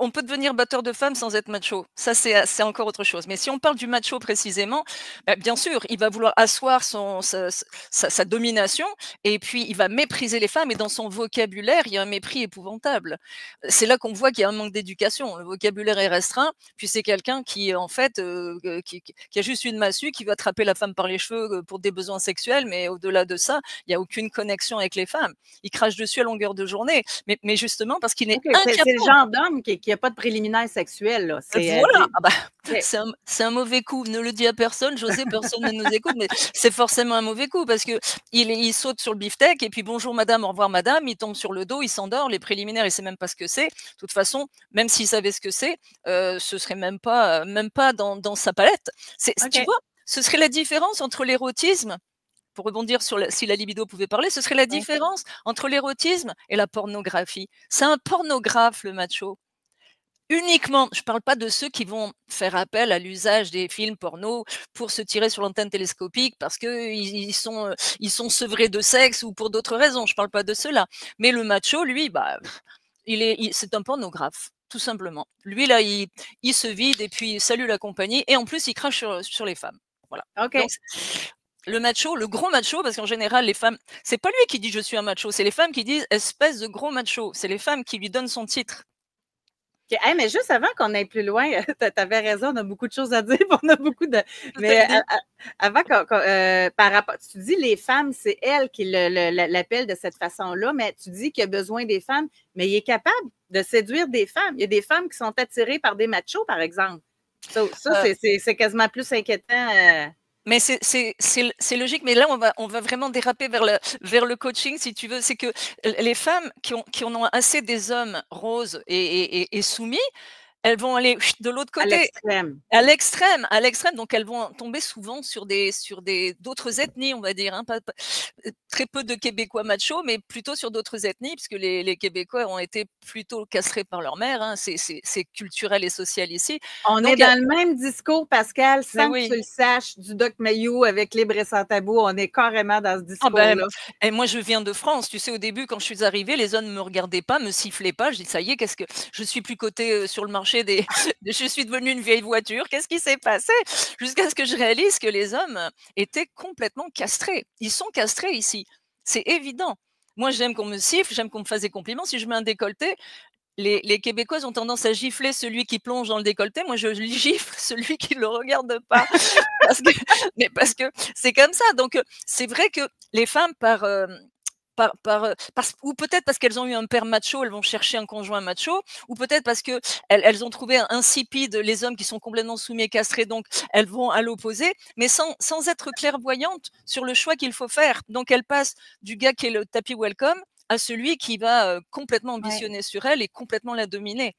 On peut devenir batteur de femmes sans être macho. Ça, c'est encore autre chose. Mais si on parle du macho précisément, bah, bien sûr, il va vouloir asseoir sa domination et puis il va mépriser les femmes et dans son vocabulaire, il y a un mépris épouvantable. C'est là qu'on voit qu'il y a un manque d'éducation. Le vocabulaire est restreint, puis c'est quelqu'un qui, en fait, qui a juste une massue, qui va attraper la femme par les cheveux pour des besoins sexuels, mais au-delà de ça, il n'y a aucune connexion avec les femmes. Il crache dessus à longueur de journée, mais justement parce qu'il est OK, c'est le incapable. genre d'homme qui a pas de préliminaire sexuel, là. Voilà, ah bah, OK. c'est un mauvais coup. Ne le dis à personne, José, personne ne nous écoute, mais c'est forcément un mauvais coup parce que il saute sur le beefsteak et puis bonjour madame, au revoir madame, il tombe sur le dos, il s'endort, les préliminaires, il sait même pas ce que c'est. De toute façon, même s'il savait ce que c'est, ce serait même pas dans sa palette. Tu OK. vois? Ce serait la différence entre l'érotisme, pour rebondir sur si la libido pouvait parler, ce serait la Ouais. différence entre l'érotisme et la pornographie. C'est un pornographe, le macho. Uniquement, je ne parle pas de ceux qui vont faire appel à l'usage des films porno pour se tirer sur l'antenne télescopique parce ils sont sevrés de sexe ou pour d'autres raisons. Je ne parle pas de cela. Mais le macho, lui, bah, c'est un pornographe, tout simplement. Lui, là, il se vide et puis salue la compagnie et en plus, il crache sur les femmes. Voilà. Donc, OK. le macho, le gros macho, parce qu'en général, les femmes, c'est pas lui qui dit je suis un macho, c'est les femmes qui disent espèce de gros macho. C'est les femmes qui lui donnent son titre. OK. Hey, mais juste avant qu'on aille plus loin, tu avais raison, on a beaucoup de choses à dire, on a beaucoup de. Tout à Mais dit. avant par rapport, tu dis les femmes, c'est elles qui l'appellent de cette façon-là, mais tu dis qu'il a besoin des femmes, mais il est capable de séduire des femmes. Il y a des femmes qui sont attirées par des machos, par exemple. Ça Euh, c'est quasiment plus inquiétant. Mais c'est logique, mais là, on va vraiment déraper vers le coaching, si tu veux. C'est que les femmes qui en ont assez des hommes roses et soumis, elles vont aller de l'autre À côté. l'extrême. À l'extrême, donc elles vont tomber souvent sur des d'autres ethnies, on va dire, hein, très peu de Québécois machos, mais plutôt sur d'autres ethnies, puisque les Québécois ont été plutôt castrés par leur mère, hein, c'est culturel et social ici. On est Donc dans le même discours, Pascal, mais sans que tu oui. le saches, du Doc Mayou avec Libre et sans tabou. On est carrément dans ce Ah ben, discours-là. et moi je viens de France, tu sais, au début quand je suis arrivée, les hommes ne me regardaient pas, me sifflaient pas, je dis: «Ça y est, qu'est-ce que je suis plus cotée, sur le marché des je suis devenue une vieille voiture, qu'est-ce qui s'est passé?» Jusqu'à ce que je réalise que les hommes étaient complètement castrés. Ils sont castrés ici, c'est évident. Moi j'aime qu'on me siffle, j'aime qu'on me fasse des compliments. Si je mets un décolleté, les Québécoises ont tendance à gifler celui qui plonge dans le décolleté, moi je gifle celui qui ne le regarde pas. Parce que parce que c'est comme ça, donc c'est vrai que les femmes ou peut-être parce qu'elles ont eu un père macho, elles vont chercher un conjoint macho, ou peut-être parce qu'elles ont trouvé insipide les hommes qui sont complètement soumis et castrés, donc elles vont à l'opposé, mais sans être clairvoyantes sur le choix qu'il faut faire. Donc elles passent du gars qui est le tapis welcome à celui qui va complètement Ouais. ambitionner sur elle et complètement la dominer.